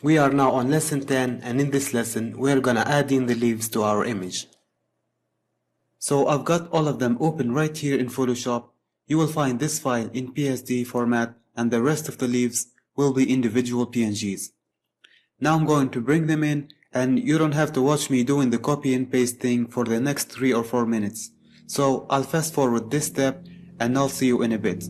We are now on lesson 10, and in this lesson we're gonna add in the leaves to our image. So I've got all of them open right here in Photoshop. You will find this file in PSD format and the rest of the leaves will be individual PNGs. Now I'm going to bring them in, and you don't have to watch me doing the copy and paste thing for the next 3 or 4 minutes. So I'll fast forward this step and I'll see you in a bit.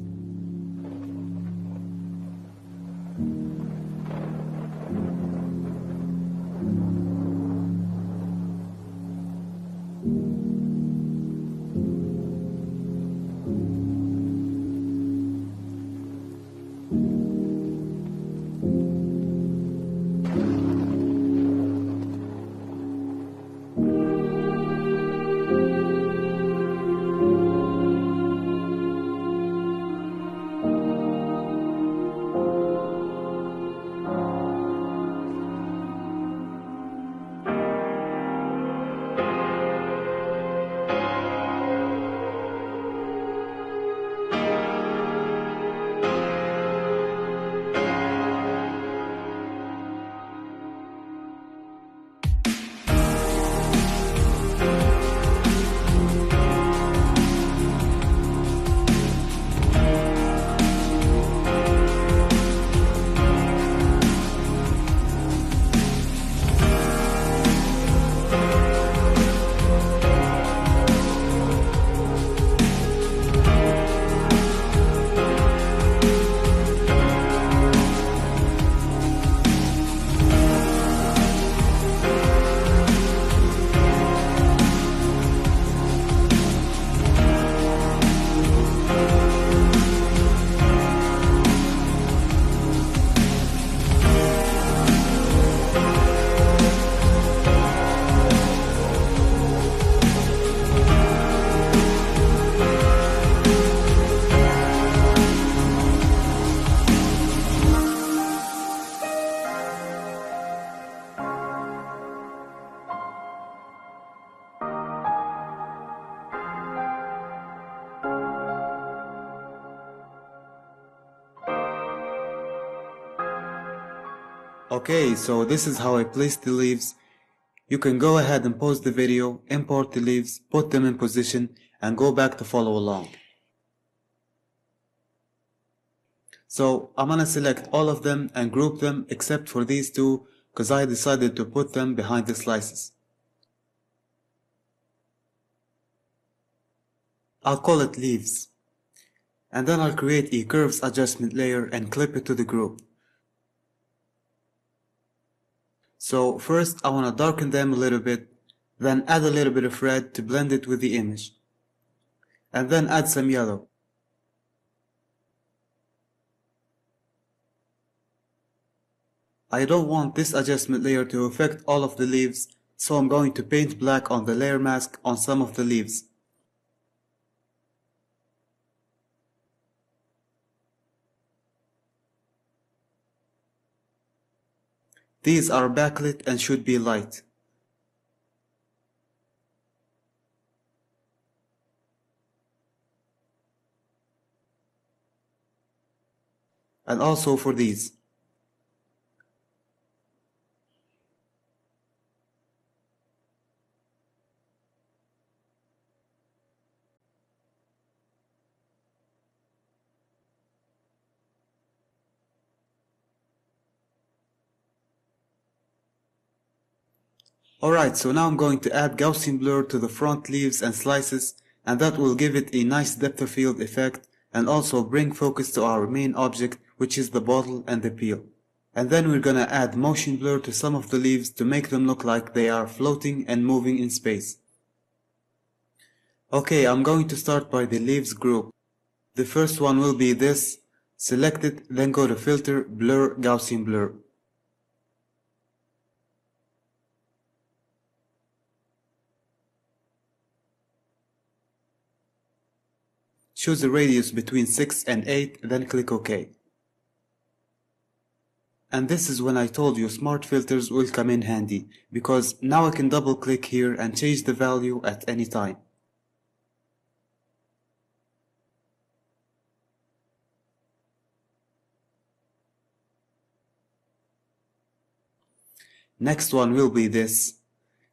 Okay, so this is how I placed the leaves. You can go ahead and pause the video, import the leaves, put them in position, and go back to follow along. So I'm gonna select all of them and group them except for these two, because I decided to put them behind the slices. I'll call it leaves. And then I'll create a curves adjustment layer and clip it to the group. So first I want to darken them a little bit, then add a little bit of red to blend it with the image. And then add some yellow. I don't want this adjustment layer to affect all of the leaves, so I'm going to paint black on the layer mask on some of the leaves. These are backlit and should be light. And also for these. Alright, so now I'm going to add Gaussian blur to the front leaves and slices, and that will give it a nice depth of field effect and also bring focus to our main object, which is the bottle and the peel. And then we're gonna add motion blur to some of the leaves to make them look like they are floating and moving in space. Okay, I'm going to start by the leaves group. The first one will be this. Select it, then go to Filter, Blur, Gaussian Blur. Choose a radius between 6 and 8, then click OK. And this is when I told you smart filters will come in handy, because now I can double click here and change the value at any time. Next one will be this.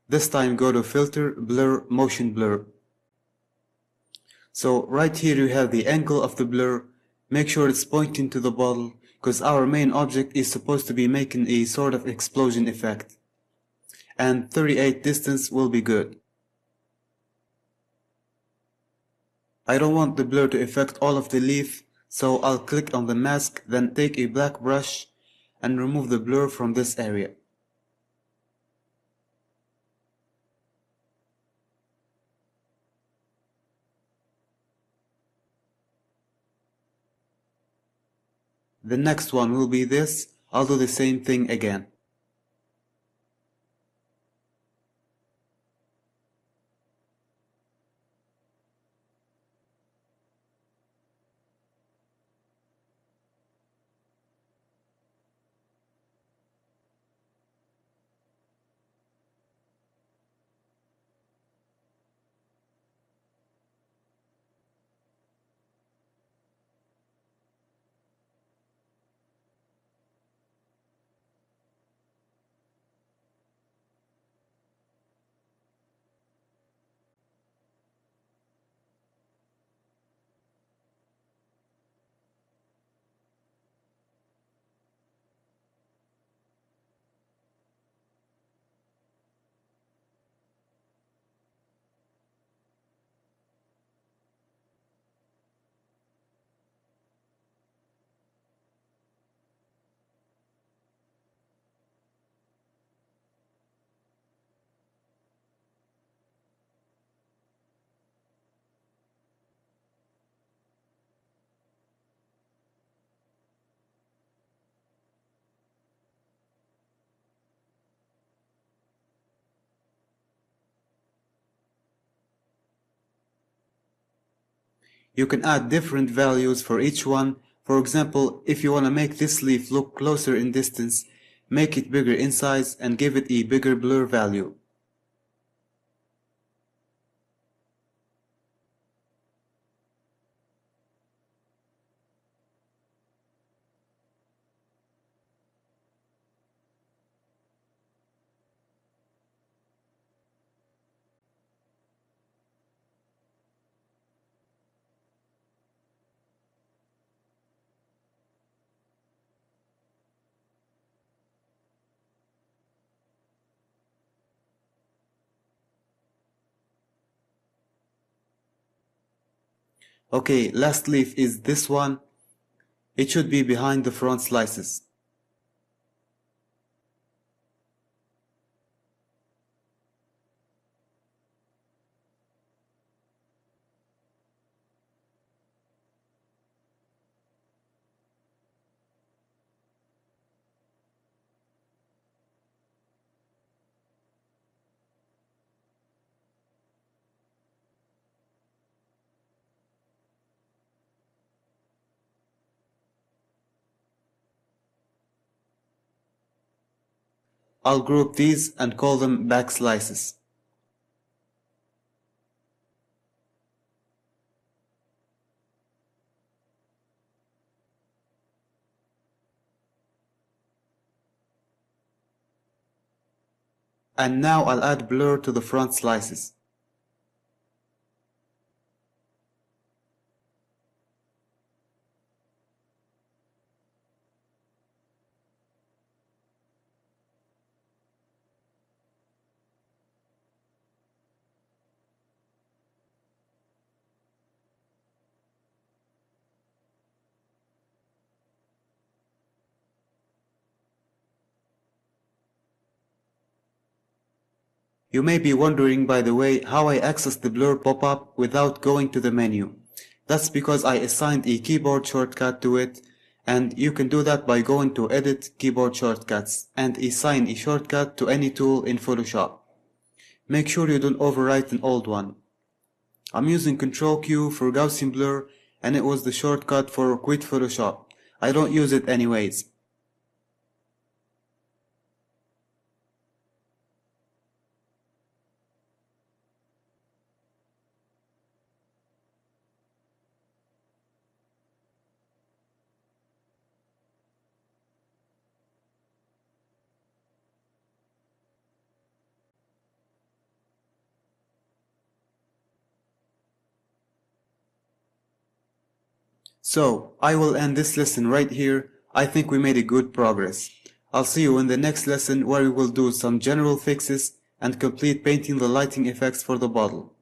This time go to Filter, Blur, Motion Blur. So right here you have the angle of the blur. Make sure it's pointing to the bottle, because our main object is supposed to be making a sort of explosion effect. And 38 distance will be good. I don't want the blur to affect all of the leaf, so I'll click on the mask, then take a black brush and remove the blur from this area. The next one will be this. I'll do the same thing again. You can add different values for each one. For example, if you want to make this leaf look closer in distance, make it bigger in size and give it a bigger blur value. Okay, last leaf is this one. It should be behind the front slices. I'll group these and call them back slices. And now I'll add blur to the front slices. You may be wondering, by the way, how I access the blur pop-up without going to the menu. That's because I assigned a keyboard shortcut to it, and you can do that by going to Edit, Keyboard Shortcuts, and assign a shortcut to any tool in Photoshop. Make sure you don't overwrite an old one. I'm using Ctrl Q for Gaussian blur, and it was the shortcut for Quit Photoshop. I don't use it anyways. So, I will end this lesson right here. I think we made a good progress. I'll see you in the next lesson where we will do some general fixes and complete painting the lighting effects for the bottle.